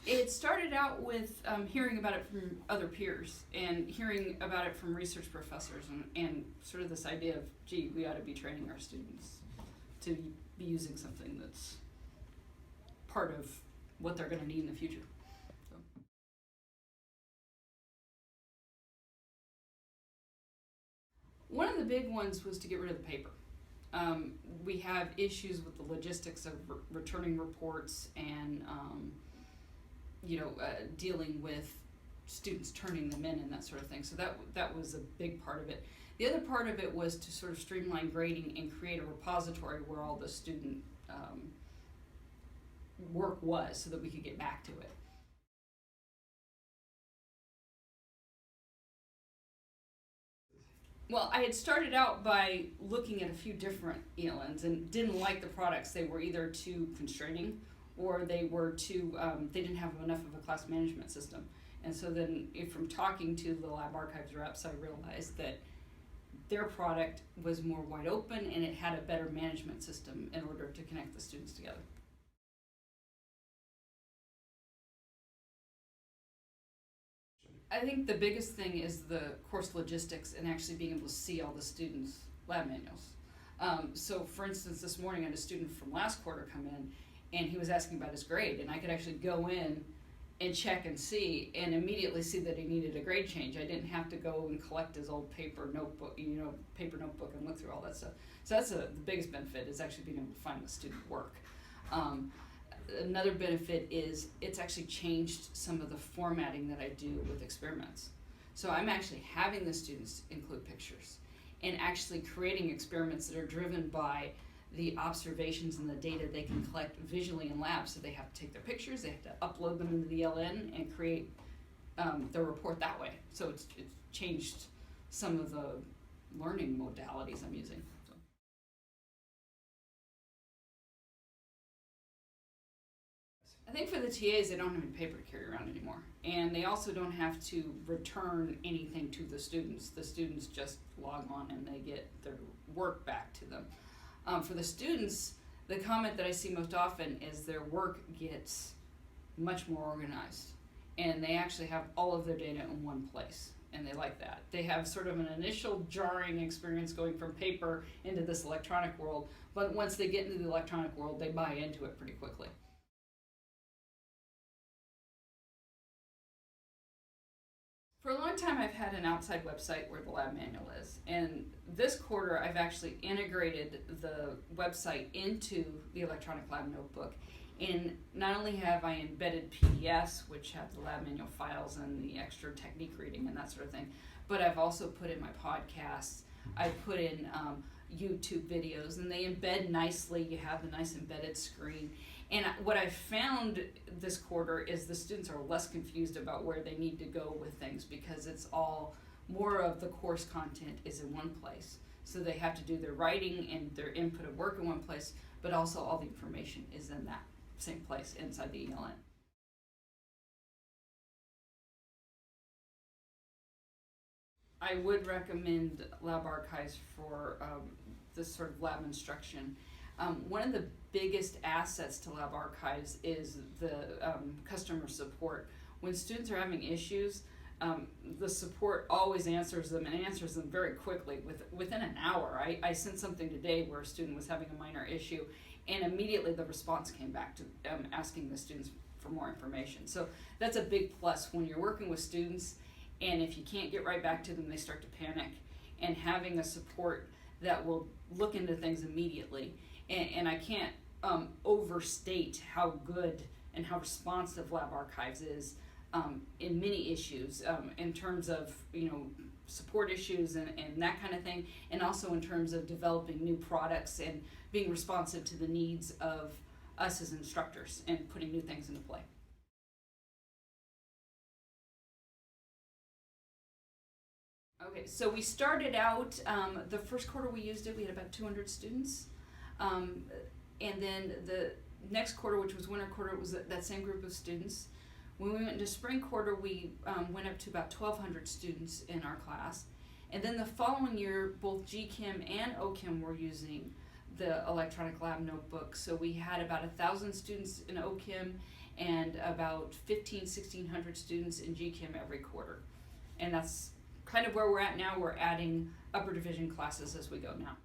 It started out with hearing about it from other peers and hearing about it from research professors and sort of this idea of, gee, we ought to be training our students to be using something that's part of what they're going to need in the future. So. One of the big ones was to get rid of the paper. We have issues with the logistics of returning reports and dealing with students turning them in and that sort of thing. So that was a big part of it. The other part of it was to sort of streamline grading and create a repository where all the student work was, so that we could get back to it. Well, I had started out by looking at a few different ELNs and didn't like the products. They were either too constraining or they were too, they didn't have enough of a class management system. And so then from talking to the LabArchives reps, I realized that their product was more wide open and it had a better management system in order to connect the students together. I think the biggest thing is the course logistics and actually being able to see all the students' lab manuals. So for instance, this morning I had a student from last quarter come in and he was asking about his grade, and I could actually go in and check and see and immediately see that he needed a grade change. I didn't have to go and collect his old paper notebook and look through all that stuff. So that's the biggest benefit, is actually being able to find the student work. Another benefit is it's actually changed some of the formatting that I do with experiments. So I'm actually having the students include pictures and actually creating experiments that are driven by the observations and the data they can collect visually in lab. So they have to take their pictures, they have to upload them into the LN and create their report that way. So it's changed some of the learning modalities I'm using. I think for the TAs, they don't have any paper to carry around anymore. And they also don't have to return anything to the students. The students just log on and they get their work back to them. For the students, the comment that I see most often is their work gets much more organized. And they actually have all of their data in one place. And they like that. They have sort of an initial jarring experience going from paper into this electronic world. But once they get into the electronic world, they buy into it pretty quickly. For a long time, I've had an outside website where the lab manual is, and this quarter I've actually integrated the website into the Electronic Lab Notebook, and not only have I embedded PDFs, which have the lab manual files and the extra technique reading and that sort of thing, but I've also put in my podcasts, I've put in YouTube videos, and they embed nicely. You have the nice embedded screen. And what I've found this quarter is the students are less confused about where they need to go with things, because it's all more of the course content is in one place. So they have to do their writing and their input of work in one place, but also all the information is in that same place inside the ELN. I would recommend LabArchives for this sort of lab instruction. One of the biggest assets to LabArchives is the customer support. When students are having issues, the support always answers them, and answers them very quickly. Within an hour, I sent something today where a student was having a minor issue, and immediately the response came back to asking the students for more information. So that's a big plus when you're working with students, and if you can't get right back to them, they start to panic. And having a support that will look into things immediately. And I can't overstate how good and how responsive LabArchives is in many issues, in terms of support issues and that kind of thing, and also in terms of developing new products and being responsive to the needs of us as instructors and putting new things into play. Okay, so we started out, the first quarter we used it, we had about 200 students. And then the next quarter, which was winter quarter, was that same group of students. When we went into spring quarter, we went up to about 1,200 students in our class. And then the following year, both GChem and OChem were using the Electronic Lab Notebook. So we had about 1,000 students in OChem and about 1,600 students in GChem every quarter. And that's kind of where we're at now. We're adding upper division classes as we go now.